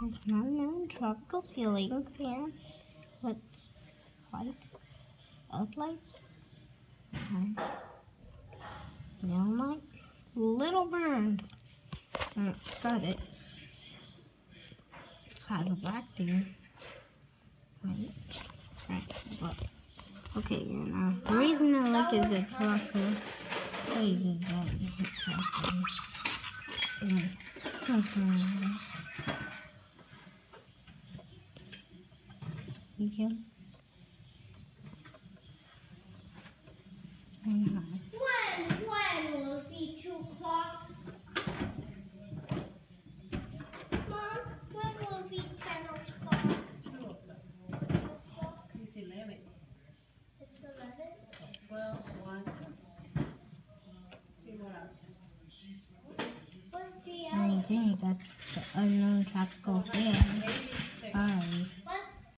Unknown tropical ceiling fan with white outline, neon light, little bird. Got it. Has a black thing. Right. But okay, now the reason I like it is the tropical place is that you can. When will it be 2 o'clock? Mom, when will it be 10 o'clock? 2 o'clock. It's 11. It's 11? 12, 1. What's the I think that's the unknown tropical fan.